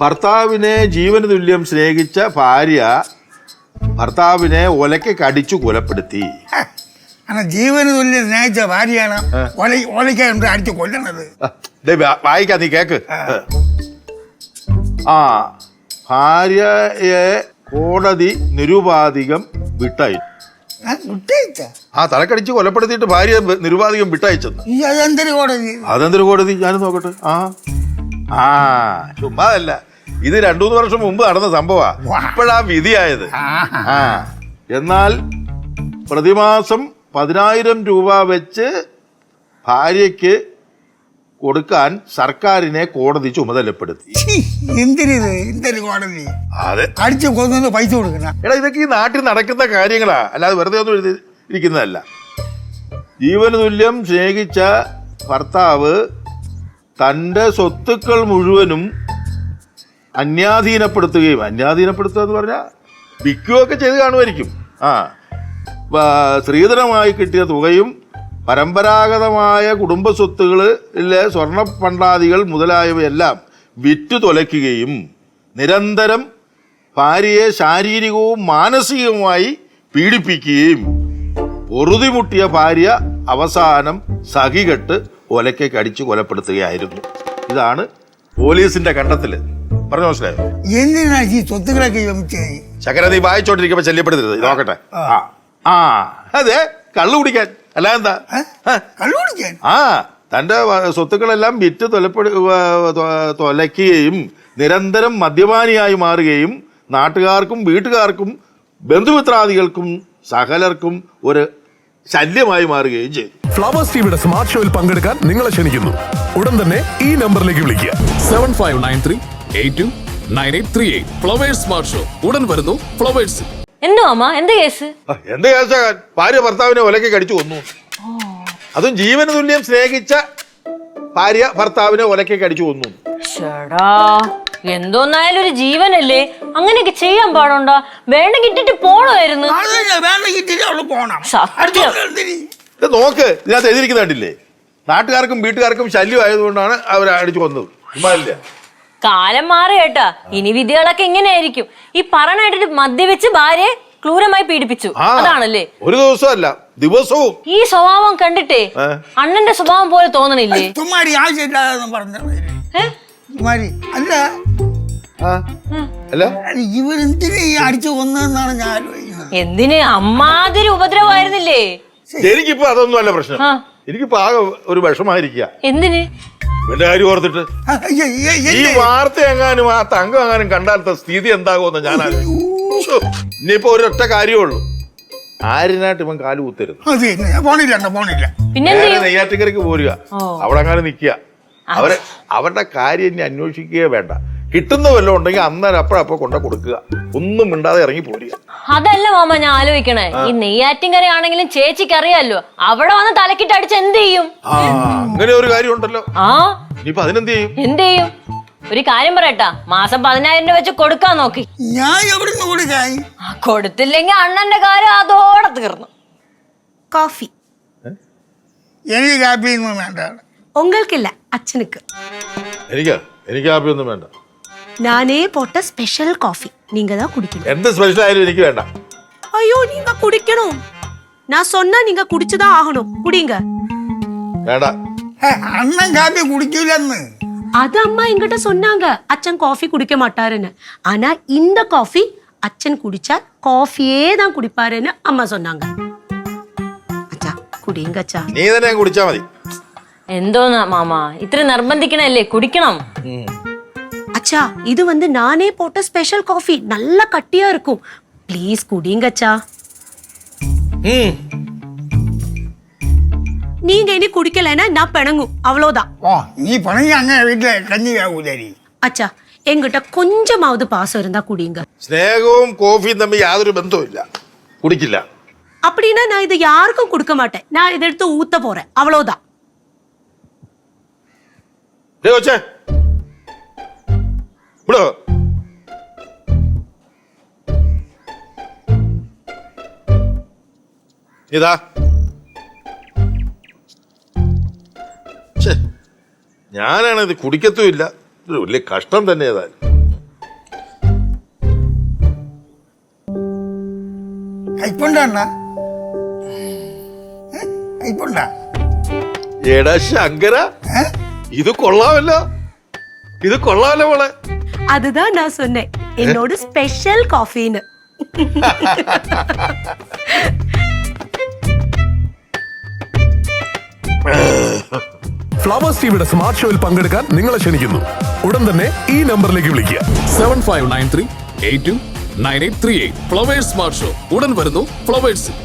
ഭർത്താവിനെ ജീവന് തുല്യം സ്നേഹിച്ച ഭാര്യ ഭർത്താവിനെ ഒലയ്ക്ക് കടിച്ചു കൊലപ്പെടുത്തി. ജീവന് തുല്യം സ്നേഹിച്ച ഭാര്യയാണ് ഒലയ്ക്ക് അടിച്ചു കൊല്ലണത്. വായിക്കാ, നീ കേക്ക്. ഭാര്യയെ കോടതി നിരുപാധികം വിട്ടയച്ചു. തലക്കടിച്ച് കൊലപ്പെടുത്തിയിട്ട് ഭാര്യ നിരുപാധികം വിട്ടയച്ചത്. അതെന്തൊരു കോടതി? ഞാനും നോക്കട്ടെ. ചുമ്മാതല്ല, ഇത് 2-3 വർഷം മുമ്പ് നടന്ന സംഭവാ. ഇപ്പോഴാ വിധിയായത്. എന്നാൽ പ്രതിമാസം 10,000 രൂപ വെച്ച് ഭാര്യയ്ക്ക് കൊടുക്കാൻ സർക്കാരിനെ കോടതി ചുമതലപ്പെടുത്തി. അതെ, അടിച്ചു കൊന്നു പൈസ കൊടുക്കണ. എടാ, ഇതൊക്കെ ഈ നാട്ടിൽ നടക്കുന്ന കാര്യങ്ങളാ, അല്ലാതെ വെറുതെ ഒന്നും എഴുതി ഇരിക്കുന്നതല്ല. ജീവന് തുല്യം സ്നേഹിച്ച ഭർത്താവ് തൻ്റെ സ്വത്തുക്കൾ മുഴുവനും അന്യാധീനപ്പെടുത്തുക എന്ന് പറഞ്ഞാൽ വിൽക്കുകയൊക്കെ ചെയ്ത് കാണുമായിരിക്കും. സ്ത്രീധനമായി കിട്ടിയ തുകയും പരമ്പരാഗതമായ കുടുംബ സ്വത്തുകളിലെ സ്വർണ്ണ പണ്ടാദികൾ മുതലായവയെല്ലാം വിറ്റു തുലയ്ക്കുകയും നിരന്തരം ഭാര്യയെ ശാരീരികവും മാനസികവുമായി പീഡിപ്പിക്കുകയും പൊറുതിമുട്ടിയ ഭാര്യ അവസാനം സഹികെട്ട് ഒലയ്ക്ക് കടിച്ചു കൊലപ്പെടുത്തുകയായിരുന്നു. ഇതാണ് പോലീസിന്റെ കണ്ടെത്തല്. പറഞ്ഞു മനസ്സിലായോ? എന്തിനാ ഈ സ്വത്തുക്കളൊക്കെ ശങ്കര, നീ വായിച്ചോണ്ടിരിക്കുമ്പോ ശല്യപ്പെടുത്തരുത്. നോക്കട്ടെ. അതെ, കള്ളു കുടിക്കാൻ. അല്ല എന്താ? കള്ളു കുടിക്കാൻ. തന്റെ സ്വത്തുക്കളെല്ലാം വിറ്റ് തൊലയ്ക്കുകയും നിരന്തരം മദ്യപാനിയായി മാറുകയും നാട്ടുകാർക്കും വീട്ടുകാർക്കും ബന്ധുമിത്രാദികൾക്കും സകലർക്കും ഒരു ശല്യമായി മാറുകയും ചെയ്തു. ഫ്ലവേഴ്സ് ടിവിയുടെ സ്മാർട്ട് ഷോയിൽ പങ്കെടുക്കാൻ നിങ്ങളെ ക്ഷണിക്കുന്നു. ഉടൻ തന്നെ ഈ നമ്പറിലേക്ക് വിളിക്കുക. 7593829838. ഫ്ലവേഴ്സ് സ്മാർട്ട് ഷോ ഉടൻ വരുന്നു ഫ്ലവേഴ്സ്. എന്തോ അമ്മ, എന്ത് കേസ്? എന്ത് കേസാകാൻ? ഭാര്യ ഭർത്താവിനെ ഒലയ്ക്ക് കടിച്ചു കൊന്നു. അതും ജീവന് തുല്യം സ്നേഹിച്ച ഭാര്യ ഭർത്താവിനെ ഒലയ്ക്ക് കടിച്ചു കൊന്നു. എന്തോന്നായാലും ഒരു ജീവനല്ലേ, അങ്ങനെയൊക്കെ ചെയ്യാൻ പാടുണ്ടോ? വേണമെങ്കിൽ ഇട്ടിട്ട് പോണമായിരുന്നു. നോക്ക്, ഇതിനകത്ത് എഴുതിയിരിക്കുന്ന കണ്ടില്ലേ? നാട്ടുകാർക്കും വീട്ടുകാർക്കും ശല്യം ആയതുകൊണ്ടാണ് അവർ അടിച്ചു കൊന്നത്. കാലം മാറി കേട്ടാ, ഇനി വിധികളൊക്കെ ഇങ്ങനെയായിരിക്കും. ഈ പറഞ്ഞിട്ട് മദ്യവെച്ച് ഭാര്യയെ ക്രൂരമായി പീഡിപ്പിച്ചു, അതാണല്ലേ? ഒരു ദിവസമല്ല, ദിവസവും. ഈ സ്വഭാവം കണ്ടിട്ടേ അണ്ണന്റെ സ്വഭാവം പോലെ തോന്നണില്ലേ? അടിച്ചു കൊന്നെന്നാണ് ഞാൻ ആലോചിക്കുന്നത്. എന്തിന്? അമ്മാതിരി ഉപദ്രവമായിരുന്നില്ലേ? എനിക്കിപ്പോ അതൊന്നും അല്ല പ്രശ്നം. എനിക്കിപ്പോ ആകെ ഒരു വിഷമായിരിക്കുക. എന്തിന്? എന്റെ കാര്യം ഓർത്തിട്ട് ഈ വാർത്ത എങ്ങാനും ആ തങ്കം എങ്ങാനും കണ്ടാലത്തെ സ്ഥിതി എന്താകുമെന്ന് ഞാൻ ഇനിയിപ്പോ ഒരൊറ്റ കാര്യമുള്ളൂ, ആരിനായിട്ട് ഇവൻ കാല് കുത്തരുത്. പിന്നെ നെയ്യാറ്റിൻകരയ്ക്ക് പോരുക, അവിടെ അങ്ങനെ നിക്കുക. അവരുടെ കാര്യം ഇനി അന്വേഷിക്കുകയേ വേണ്ട. കിട്ടുന്ന വല്ലതും ഉണ്ടെങ്കിൽ അന്നേരം അപ്പഴപ്പോ കൊണ്ട കൊടുക്കുക, ഒന്നും മിണ്ടാതെ ഇറങ്ങി പോരുക. അതല്ല മാമ ഞാൻ ആലോചിക്കണേ, ഈ നെയ്യാറ്റിൻകര ആണെങ്കിലും ചേച്ചിക്ക് അറിയാലോ, അവിടെ വന്ന് തലക്കിട്ട് അടിച്ച് എന്ത് ചെയ്യും? അങ്ങനെ ഒരു കാര്യം ഉണ്ടല്ലോ. ഇനിയിപ്പോ അതിനെന്ത് ചെയ്യും? എന്ത് ചെയ്യും? ഒരു കാര്യം പറയട്ടാ, മാസം 10,000 രൂപ വെച്ച് കൊടുക്കാൻ നോക്കി. ഞാൻ എവിടുന്ന് കൊടുക്കാൻ? കൊടുത്തില്ലെങ്കിൽ അണ്ണന്റെ കാര്യം അതോടെ തീർന്നു. കോഫി എനിക്ക് കാപ്പിയൊന്നും വേണ്ട. ഉങ്ങൾക്കില്ല, അച്ഛനുക്ക്. എനിക്ക് കാപ്പിയൊന്നും വേണ്ട. நானே போட்ட ஸ்பெஷல் காஃபி நீங்க தான் குடிக்கணும். എന്ത് സ്പെഷ്യൽ ആയാലും എനിക്ക് വേണ്ട. ஐயோ, நீங்க குடிக்கணும். நான் சொன்னா நீங்க குடிச்சுதான் ஆகணும். குடிங்க. വേണ്ട. അണ്ണൻ കാപ്പി കുടിക്കില്ലെന്ന്. அது அம்மா என்கிட்ட சொன்னாங்க, அச்சன் காஃபி குடிக்க மாட்டாருன்னு. ஆனா இந்த காஃபி அச்சன் குடிச்சா காஃபியே தான் குடிப்பாருன்னு அம்மா சொன்னாங்க. அச்சா குடிங்க அச்சா. നീ തന്നെ കുടിച്ചാ മതി. എന്തോന്നാ മാമ ഇത്ര നിർബന്ധിക്കണല്ലേ, കുടിക്കണം. அச்சா, இது வந்து நானே போட்ட ஸ்பெஷல் காஃபி, நல்லா கட்டியா இருக்கும். ப்ளீஸ் குடிங்க அச்சா. நீங்க இனி குடிக்கலைன்னா நான் பிணங்கும், அவ்வளவுதான். நீ பிணங்கி அங்க வீட்டுல கஞ்சி ஆகுதாரி. அச்சா, எங்கிட்ட கொஞ்சமாவது பாசம் இருந்தா குடிங்க. സ്നേഹവും കോഫിയും തമ്മിൽ യാതൊരു ബന്ധവുമില്ല, കുടിക്കില്ല. அப்படின்னா நான் இது யாருக்கும் கொடுக்க மாட்டேன். நான் இதை எடுத்து ஊத்த போறேன், அவ்வளவுதான். ഇതാ ഞാനാണിത് കുടിക്കത്തുമില്ല. വലിയ കഷ്ടം തന്നെ ഏതായാലും. കൈപ്പുണ്ട അണ്ണ കൈപ്പുണ്ട എടാ ശങ്കര, ഇത് കൊള്ളാമല്ലോ, ഇത് കൊള്ളാമല്ലോ മോളെ. அதுதான் நான் சொன்னேன் என்னோட ஸ்பெஷல் காஃபின்னு. ഫ്ലവേഴ്സ് ടിവിയുടെ സ്മാർട്ട് ഷോയിൽ പങ്കെടുക്കാൻ നിങ്ങളെ ക്ഷണിക്കുന്നു. ഉടൻ തന്നെ ഈ നമ്പറിലേക്ക് വിളിക്കുക. 7593 829838. ഫ്ലവേഴ്സ് സ്മാർട്ട് ഷോ ഉടൻ വരുന്നു ഫ്ലവേഴ്സിൽ.